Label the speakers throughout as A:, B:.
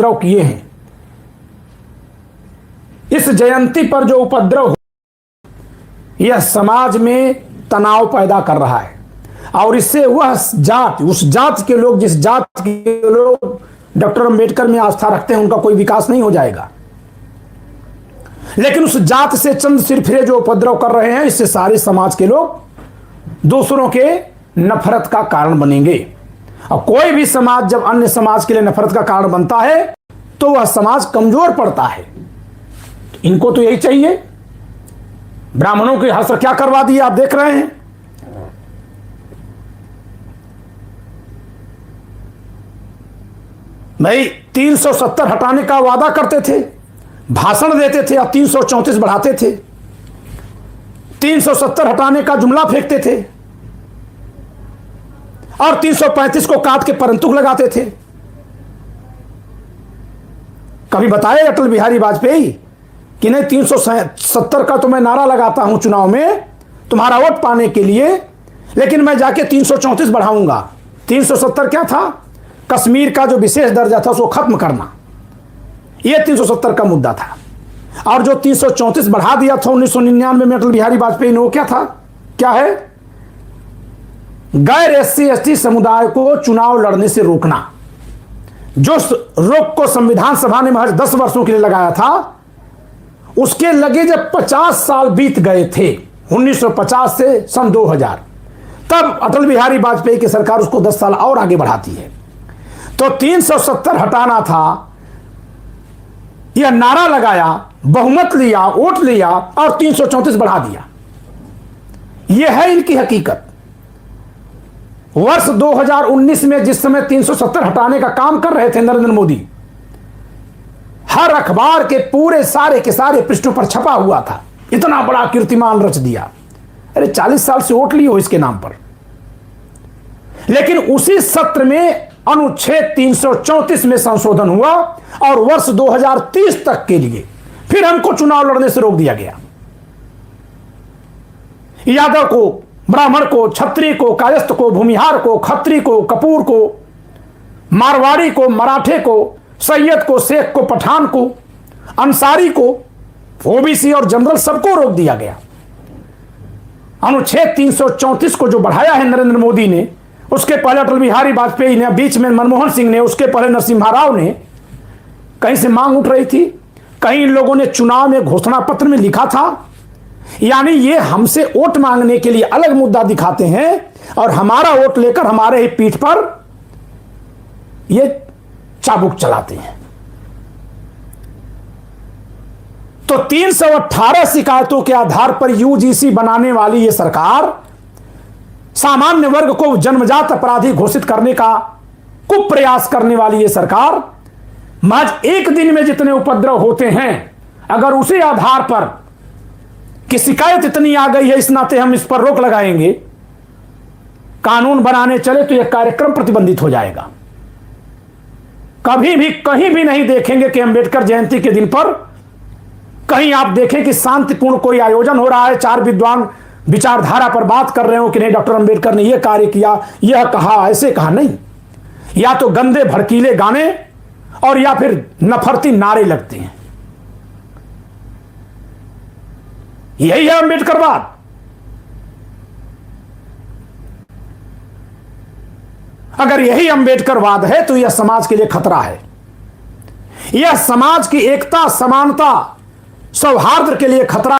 A: उपद्रव किए हैं, इस जयंती पर जो उपद्रव, यह समाज में तनाव पैदा कर रहा है और इससे वह जात, उस जात के लोग, जिस जात के लोग डॉक्टर अंबेडकर में आस्था रखते हैं, उनका कोई विकास नहीं हो जाएगा। लेकिन उस जात से चंद सिरफिरे जो उपद्रव कर रहे हैं, इससे सारे समाज के लोग दूसरों के नफरत का कारण बनेंगे। और कोई भी समाज जब अन्य समाज के लिए नफरत का कारण बनता है तो वह समाज कमजोर पड़ता है। इनको तो यही चाहिए। ब्राह्मणों की हस्र क्या करवा दी, आप देख रहे हैं। भाई 370 हटाने का वादा करते थे, भाषण देते थे, और 334 बढ़ाते थे। 370 हटाने का जुमला फेंकते थे और 335 को काट के परंतुक लगाते थे। कभी बताए अटल बिहारी वाजपेयी कि नहीं 370 का तो मैं नारा लगाता हूं चुनाव में तुम्हारा वोट पाने के लिए, लेकिन मैं जाके 334 बढ़ाऊंगा। 370 क्या था? कश्मीर का जो विशेष दर्जा था उसको खत्म करना, यह 370 का मुद्दा था। और जो 334 बढ़ा दिया था 1999 में अटल बिहारी वाजपेयी ने, वो क्या था? क्या है? गैर SC/ST समुदाय को चुनाव लड़ने से रोकना। जो रोक को संविधान सभा ने महज 10 वर्षों के लिए लगाया था, उसके लगे जब 50 साल बीत गए थे, 1950 से सन 2000, तब अटल बिहारी वाजपेयी की सरकार उसको 10 साल और आगे बढ़ाती है। तो 370 हटाना था, यह नारा लगाया, बहुमत लिया, वोट लिया और 334 बढ़ा दिया। यह है इनकी हकीकत। वर्ष 2019 में जिस समय 370 हटाने का काम कर रहे थे नरेंद्र मोदी, हर अखबार के पूरे सारे के सारे पृष्ठों पर छपा हुआ था, इतना बड़ा कीर्तिमान रच दिया। अरे 40 साल से वोट लिए हो इसके नाम पर। लेकिन उसी सत्र में अनुच्छेद 334 में संशोधन हुआ और वर्ष 2030 तक के लिए फिर हमको चुनाव लड़ने से रोक दिया गया। यादव को, ब्राह्मण को, क्षत्रिय को, कायस्थ को, भूमिहार को, खत्री को, कपूर को, मारवाड़ी को, मराठे को, सैयद को, शेख को, पठान को, अंसारी को, ओबीसी और जनरल सबको रोक दिया गया। अनुच्छेद 334 को जो बढ़ाया है नरेंद्र मोदी ने, उसके पहले अटल बिहारी वाजपेयी ने, बीच में मनमोहन सिंह ने, उसके पहले नरसिम्हा राव ने, कहीं से मांग उठ रही थी, कहीं इन लोगों ने चुनाव में घोषणा पत्र में लिखा था। यानी ये हमसे वोट मांगने के लिए अलग मुद्दा दिखाते हैं और हमारा वोट लेकर हमारे ही पीठ पर ये चाबुक चलाते हैं। तो 318 शिकायतों के आधार पर UGC बनाने वाली ये सरकार सामान्य वर्ग को जन्मजात अपराधी घोषित करने का कुप्रयास करने वाली ये सरकार, महज एक दिन में जितने उपद्रव होते हैं, अगर उसी आधार पर कि शिकायत इतनी आ गई है, इस नाते हम इस पर रोक लगाएंगे, कानून बनाने चले तो यह कार्यक्रम प्रतिबंधित हो जाएगा। कभी भी कहीं भी नहीं देखेंगे कि अंबेडकर जयंती के दिन पर कहीं आप देखें कि शांतिपूर्ण कोई आयोजन हो रहा है, 4 विद्वान विचारधारा पर बात कर रहे हो कि नहीं डॉक्टर अंबेडकर ने यह कार्य किया, यह कहा, ऐसे कहा। नहीं, या तो गंदे भड़कीले गाने और या फिर नफरती नारे लगते हैं। यही है अंबेडकरवाद। अगर यही अंबेडकरवाद है तो यह समाज के लिए खतरा है। यह समाज की एकता, समानता, सौहार्द के लिए खतरा,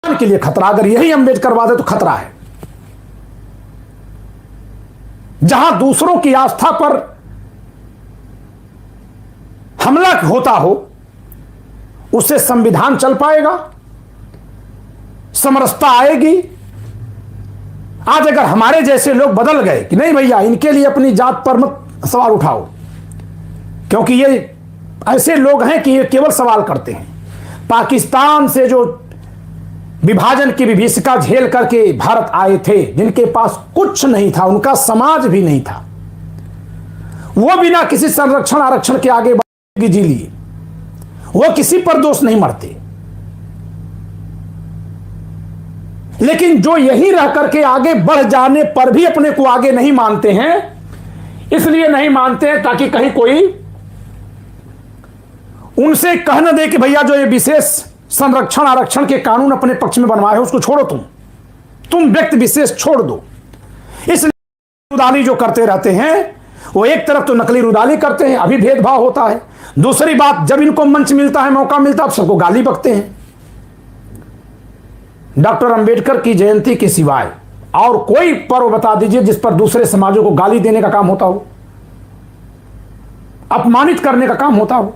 A: के लिए खतरा। अगर यही अंबेडकरवाद है तो खतरा है। जहां दूसरों की आस्था पर हमला होता हो, उससे संविधान चल पाएगा, समरसता आएगी। आज अगर हमारे जैसे लोग बदल गए कि नहीं भैया इनके लिए अपनी जात पर मत सवाल उठाओ, क्योंकि ये ऐसे लोग हैं कि ये केवल सवाल करते हैं। पाकिस्तान से जो विभाजन की विभीषिका झेल करके भारत आए थे, जिनके पास कुछ नहीं था, उनका समाज भी नहीं था, वो बिना किसी संरक्षण आरक्षण के आगे बढ़ जी लिए, वो किसी पर दोष नहीं मरते। लेकिन जो यही रह करके आगे बढ़ जाने पर भी अपने को आगे नहीं मानते हैं, इसलिए नहीं मानते हैं ताकि कहीं कोई उनसे कहना दे कि भैया जो ये विशेष संरक्षण आरक्षण के कानून अपने पक्ष में बनवाए हो उसको छोड़ो, तुम व्यक्ति विशेष छोड़ दो। इसलिए रुदाली जो करते रहते हैं वो एक तरफ तो नकली रुदाली करते हैं, अभी भेदभाव होता है, दूसरी बात जब इनको मंच मिलता है, मौका मिलता है, सबको गाली बकते हैं। डॉक्टर अंबेडकर की जयंती के सिवाय और कोई पर्व बता दीजिए जिस पर दूसरे समाजों को गाली देने का काम होता हो, अपमानित करने का काम होता हो।